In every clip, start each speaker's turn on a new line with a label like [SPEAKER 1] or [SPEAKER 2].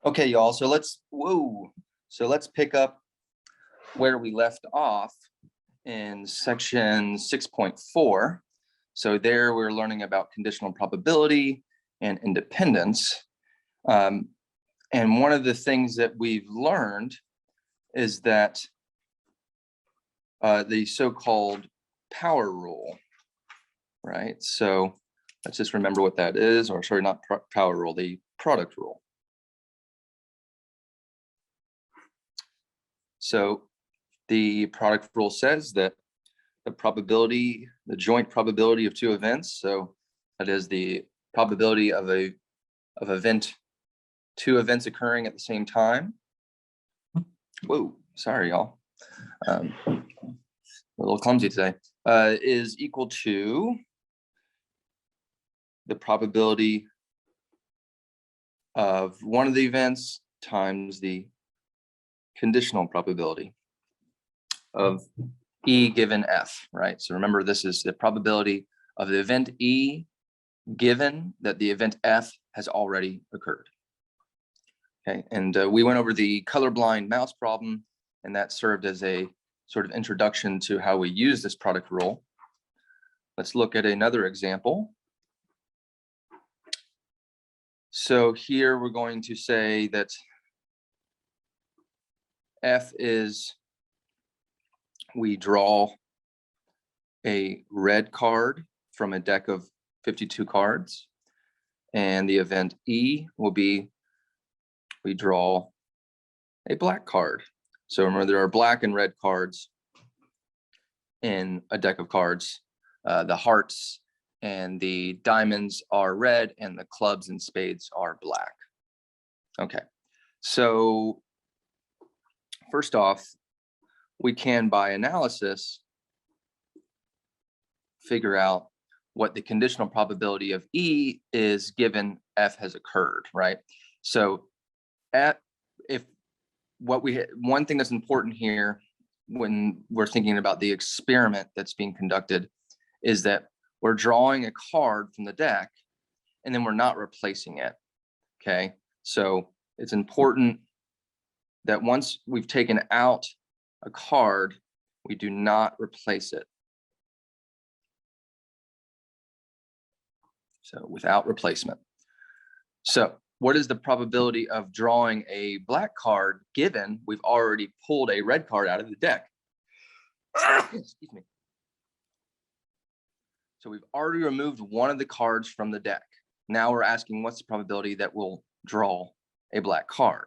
[SPEAKER 1] Okay, y'all, so let's pick up where we left off in section 6.4. So there we're learning about conditional probability and independence. And one of the things that we've learned is that the so-called power rule, right? So let's just remember what that is, or sorry, not power rule, the product rule. So the product rule says that the probability, the joint probability of two events, so that is the probability of two events occurring at the same time. Whoa, sorry, y'all. A little clumsy today. Is equal to the probability of one of the events times the conditional probability of E given F, right? So remember, this is the probability of the event E given that the event F has already occurred. Okay, and we went over the colorblind mouse problem, and that served as a sort of introduction to how we use this product rule. Let's look at another example. So here we're going to say that F is, we draw a red card from a deck of 52 cards, and the event E will be, we draw a black card. So remember, there are black and red cards in a deck of cards. The hearts and the diamonds are red, and the clubs and spades are black. Okay, so first off, we can, by analysis, figure out what the conditional probability of E is given F has occurred, right? So one thing that's important here when we're thinking about the experiment that's being conducted is that we're drawing a card from the deck and then we're not replacing it, okay? So it's important that once we've taken out a card, we do not replace it. So without replacement. So what is the probability of drawing a black card given we've already pulled a red card out of the deck? Excuse me. So we've already removed one of the cards from the deck. Now we're asking, what's the probability that we'll draw a black card?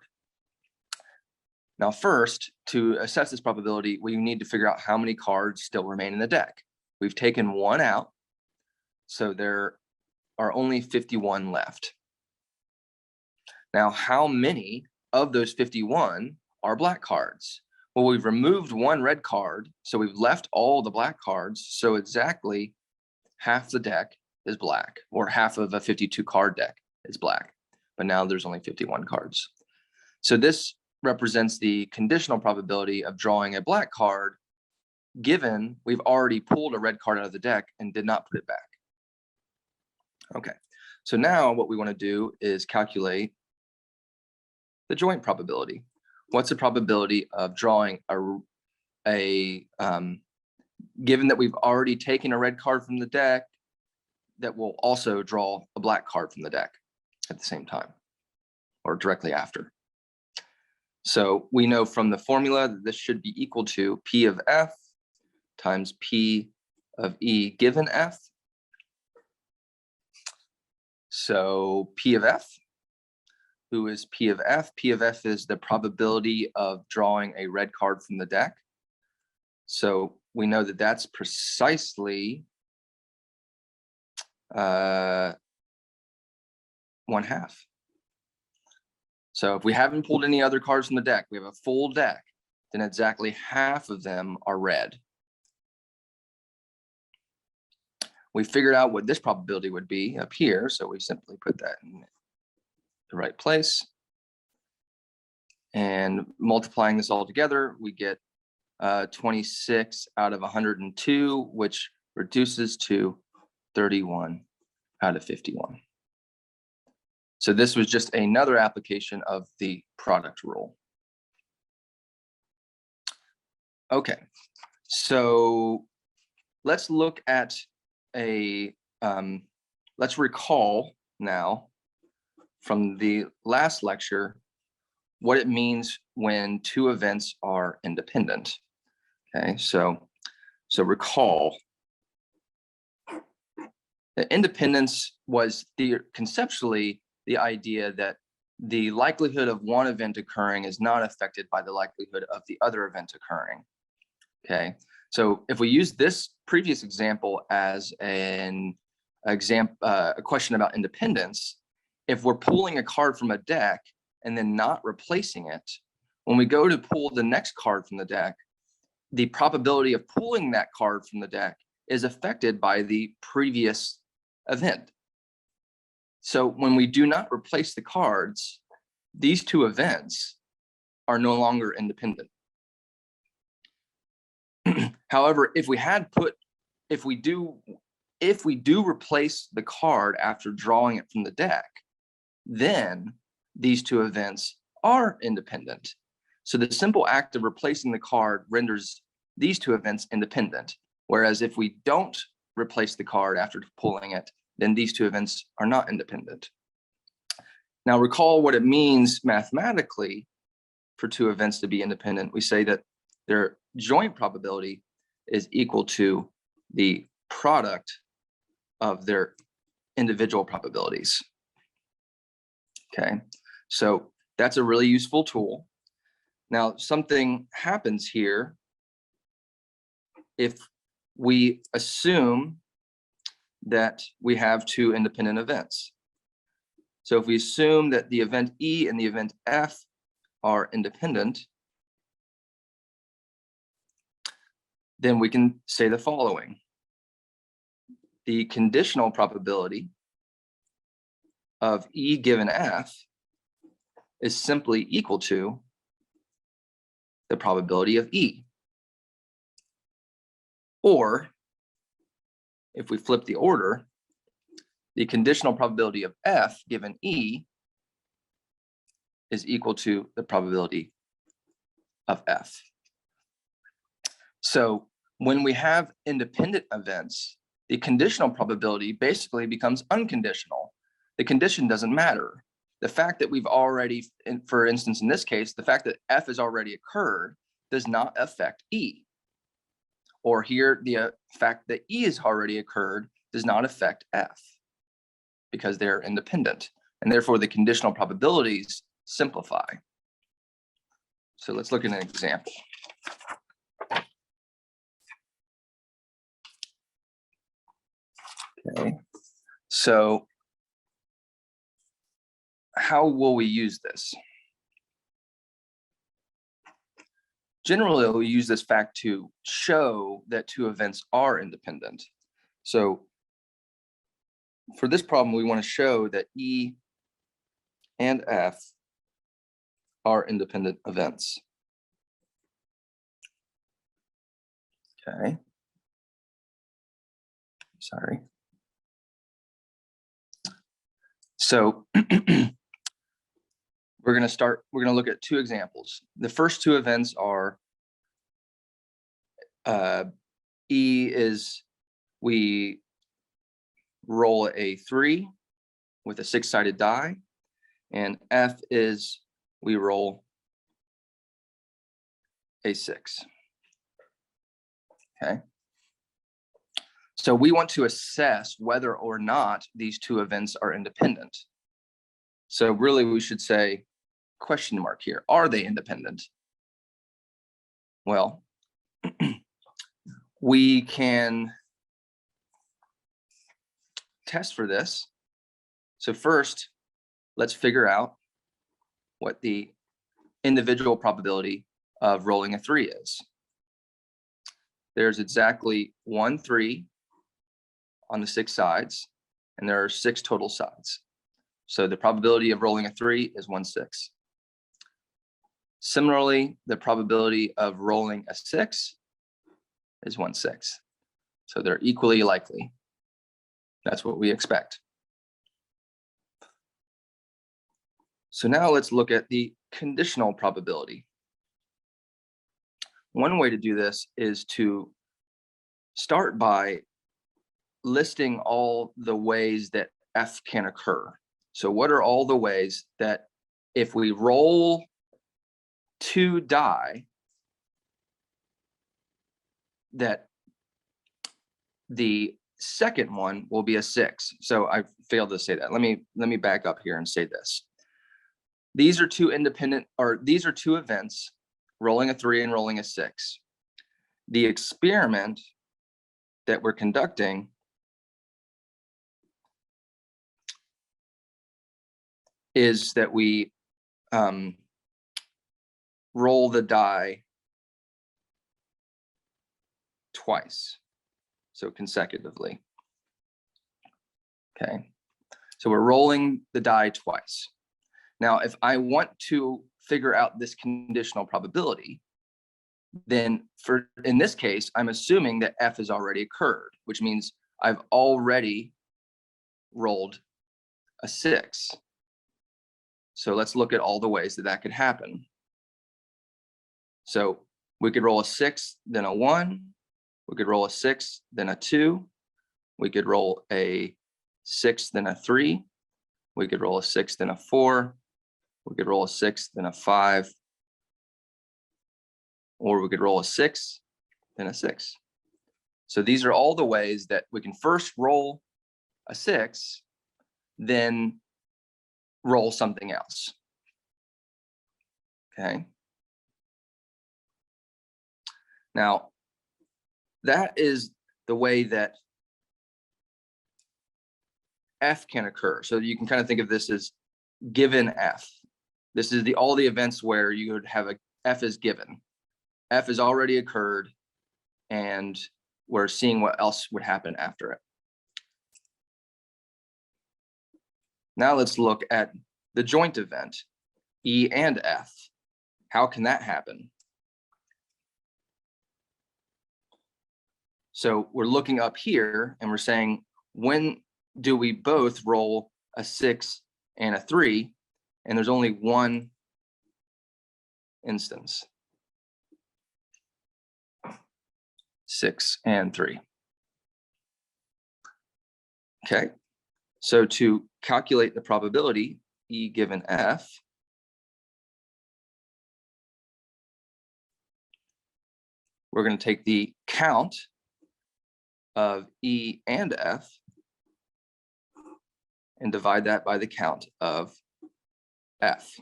[SPEAKER 1] Now, first, to assess this probability, we need to figure out how many cards still remain in the deck. We've taken one out, so there are only 51 left. Now, how many of those 51 are black cards? Well, we've removed one red card, so we've left all the black cards, so exactly half the deck is black, or half of a 52 card deck is black, but now there's only 51 cards. So this represents the conditional probability of drawing a black card given we've already pulled a red card out of the deck and did not put it back. Okay, so now what we want to do is calculate the joint probability. What's the probability of drawing given that we've already taken a red card from the deck, that will also draw a black card from the deck at the same time or directly after. So we know from the formula that this should be equal to P of F times P of E given F. So P of F, who is P of F? P of F is the probability of drawing a red card from the deck. So we know that that's precisely 1/2. So if we haven't pulled any other cards from the deck, we have a full deck, then exactly half of them are red. We figured out what this probability would be up here, so we simply put that in the right place. And multiplying this all together, we get 26 out of 102, which reduces to 31 out of 51. So this was just another application of the product rule. Okay, so let's look at let's recall now from the last lecture what it means when two events are independent. Okay, so recall that independence was conceptually the idea that the likelihood of one event occurring is not affected by the likelihood of the other event occurring. Okay, so if we use this previous example as a question about independence, if we're pulling a card from a deck and then not replacing it, when we go to pull the next card from the deck, the probability of pulling that card from the deck is affected by the previous event. So when we do not replace the cards, these two events are no longer independent. However, if we do replace the card after drawing it from the deck, then these two events are independent. So the simple act of replacing the card renders these two events independent. Whereas if we don't replace the card after pulling it, then these two events are not independent. Now recall what it means mathematically for two events to be independent. We say that their joint probability is equal to the product of their individual probabilities. Okay, so that's a really useful tool. Now, something happens here if we assume that we have two independent events. So if we assume that the event E and the event F are independent, then we can say the following. The conditional probability of E given F is simply equal to the probability of E. Or, if we flip the order, the conditional probability of F given E is equal to the probability of F. So when we have independent events, the conditional probability basically becomes unconditional. The condition doesn't matter. The fact that we've already, for instance, in this case, the fact that F has already occurred does not affect E. Or here, the fact that E has already occurred does not affect F because they're independent. And therefore, the conditional probabilities simplify. So let's look at an example. Okay, so how will we use this? Generally, we'll use this fact to show that two events are independent. So for this problem, we want to show that E and F are independent events. Okay. Sorry. So we're going to look at two examples. The first two events are E is we roll a 3 with a 6-sided die, and F is we roll a 6. Okay. So we want to assess whether or not these two events are independent. So really we should say question mark here. Are they independent? Well, we can test for this. So first, let's figure out what the individual probability of rolling a 3 is. There's exactly 1 3 on the 6 sides, and there are 6 total sides. So the probability of rolling a 3 is 1/6. Similarly, the probability of rolling a 6 is 1/6. So they're equally likely. That's what we expect. So now let's look at the conditional probability. One way to do this is to start by listing all the ways that F can occur. So what are all the ways that if we roll 2 die, that the second one will be a 6. So I failed to say that. Let me back up here and say this. These are two events, rolling a 3 and rolling a 6. The experiment that we're conducting is that we roll the die twice, so consecutively. Okay, so we're rolling the die twice. Now, if I want to figure out this conditional probability, then in this case, I'm assuming that F has already occurred, which means I've already rolled a 6. So let's look at all the ways that could happen. So we could roll a 6, then a 1. We could roll a 6, then a 2. We could roll a 6, then a 3. We could roll a 6, then a 4. We could roll a 6, then a 5. Or we could roll a 6, then a 6. So these are all the ways that we can first roll a 6, then roll something else. Okay. Now, that is the way that F can occur. So you can kind of think of this as given F. This is all the events where you would have a F is given. F has already occurred, and we're seeing what else would happen after it. Now let's look at the joint event, E and F. How can that happen? So we're looking up here and we're saying, when do we both roll a 6 and a 3? And there's only one instance. 6 and 3. Okay, so to calculate the probability, E given F, we're going to take the count of E and F and divide that by the count of F,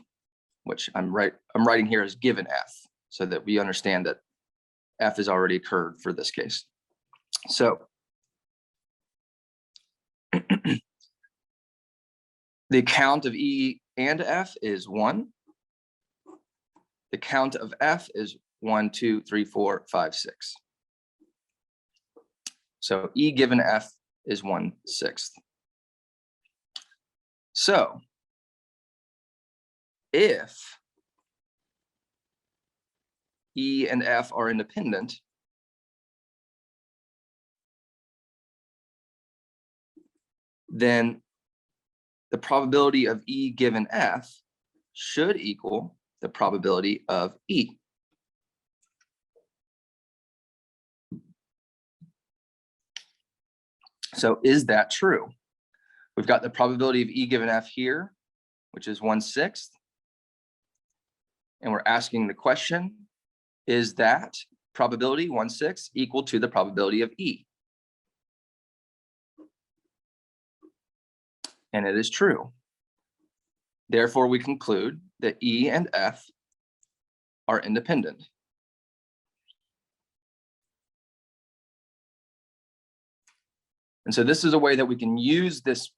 [SPEAKER 1] which I'm writing here as given F, so that we understand that F has already occurred for this case. So the count of E and F is 1. The count of F is 1, 2, 3, 4, 5, 6. So E given F is 1/6. So if E and F are independent, then the probability of E given F should equal the probability of E. So is that true? We've got the probability of E given F here, which is 1/6. And we're asking the question, is that probability 1/6 equal to the probability of E? And it is true. Therefore, we conclude that E and F are independent. And so this is a way that we can use this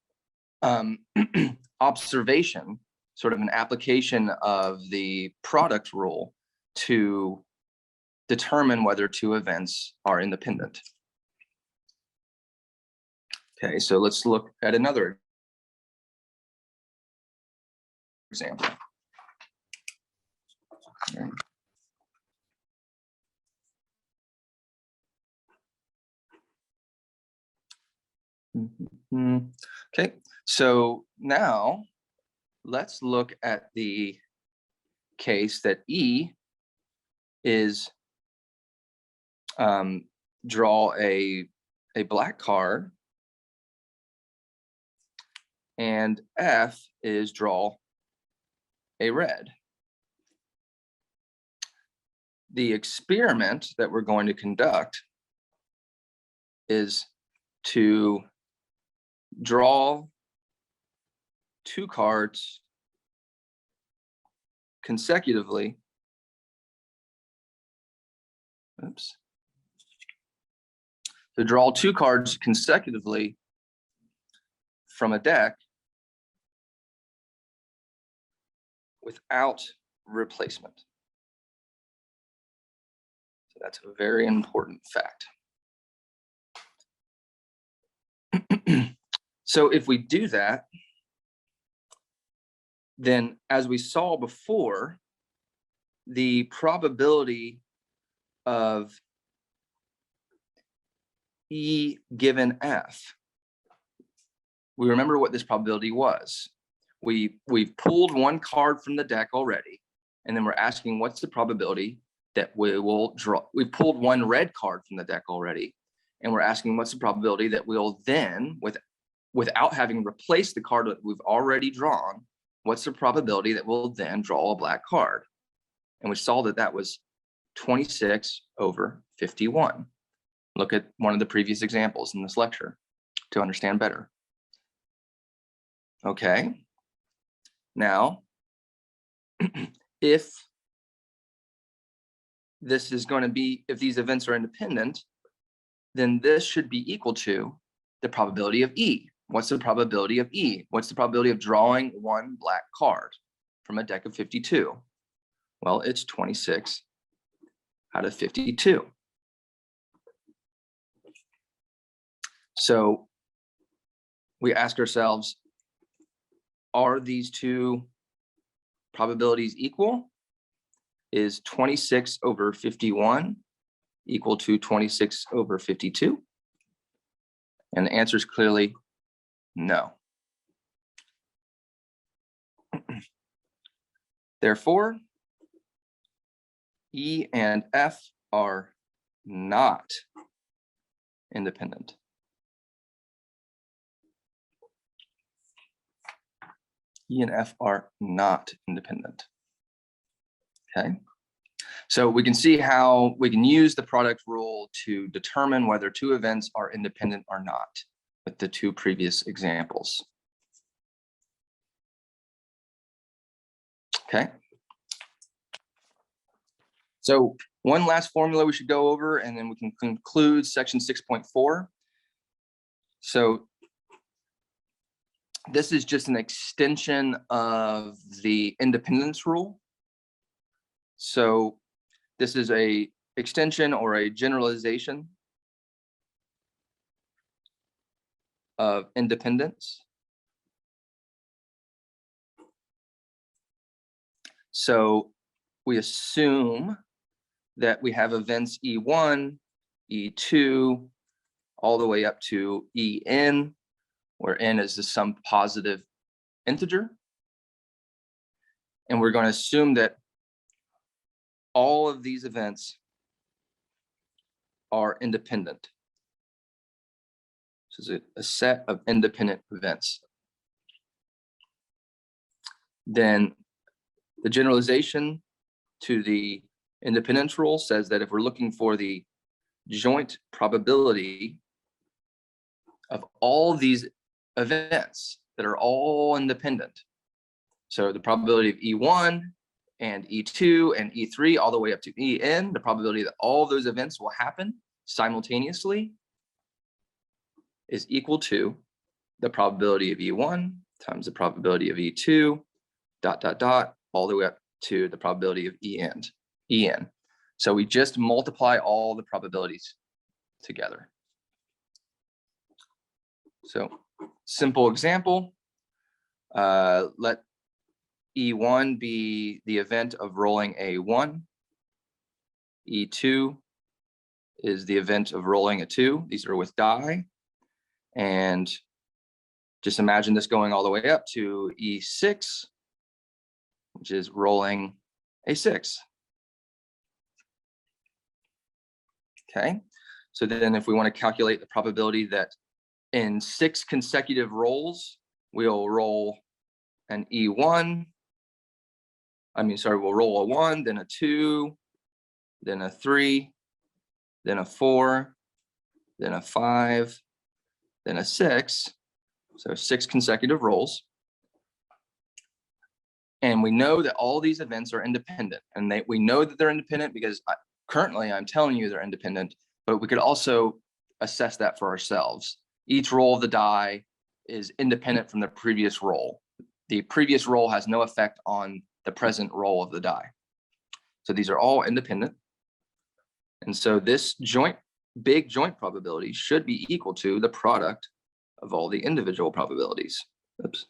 [SPEAKER 1] observation, sort of an application of the product rule, to determine whether two events are independent. Okay, so let's look at another example. Okay, so now let's look at the case that E is draw a black card, and F is draw a red. The experiment that we're going to conduct is to draw 2 cards consecutively. Oops. To draw 2 cards consecutively from a deck without replacement. So that's a very important fact. So if we do that, then as we saw before, the probability of E given F, we remember what this probability was. We've pulled 1 card from the deck already, and then we're asking what's the probability that we will draw. We pulled 1 red card from the deck already, and we're asking what's the probability that we'll then, without having replaced the card that we've already drawn, what's the probability that we'll then draw a black card? And we saw that that was 26/51. Look at one of the previous examples in this lecture to understand better. Okay. Now, if this is going to be, if these events are independent, then this should be equal to the probability of E. What's the probability of E? What's the probability of drawing 1 black card from a deck of 52? Well, it's 26/52. So we ask ourselves, are these 2 probabilities equal? Is 26/51 equal to 26/52? And the answer is clearly no. Therefore, E and F are not independent. E and F are not independent. Okay. So we can see how we can use the product rule to determine whether 2 events are independent or not with the 2 previous examples. Okay. So one last formula we should go over, and then we can conclude section 6.4. So this is just an extension of the independence rule. So this is a extension or a generalization of independence. So we assume that we have events E1, E2, all the way up to En, where n is some positive integer. And we're going to assume that all of these events are independent. This is a set of independent events. Then the generalization to the independence rule says that if we're looking for the joint probability of all these events that are all independent, so the probability of E1 and E2 and E3 all the way up to En, the probability that all of those events will happen simultaneously is equal to the probability of E1 times the probability of E2, ... all the way up to the probability of En. So we just multiply all the probabilities together. So simple example, let E1 be the event of rolling a 1. E2 is the event of rolling a 2. These are with die. And just imagine this going all the way up to E6, which is rolling a 6. Okay, so then if we want to calculate the probability that in 6 consecutive rolls, we'll roll an E1. We'll roll a 1, then a 2, then a 3, then a 4, then a 5, then a 6. So 6 consecutive rolls. And we know that all these events are independent. And we know that they're independent because currently I'm telling you they're independent, but we could also assess that for ourselves. Each roll of the die is independent from the previous roll. The previous roll has no effect on the present roll of the die. So these are all independent. And so this big joint probability should be equal to the product of all the individual probabilities. Oops.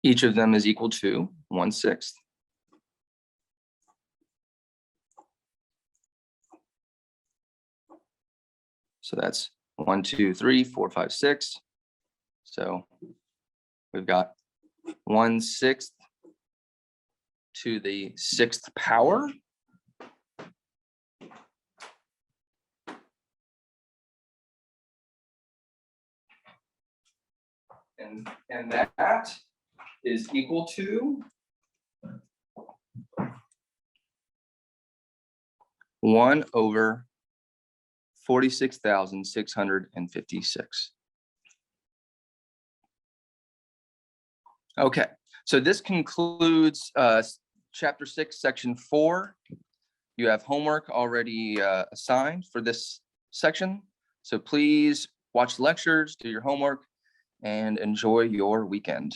[SPEAKER 1] Each of them is equal to 1/6. So that's 1, 2, 3, 4, 5, 6. So we've got 1/6 to the 6th power. And that is equal to 1 over 46,656. Okay, so this concludes chapter 6, section 4. You have homework already assigned for this section. So please watch lectures, do your homework, and enjoy your weekend.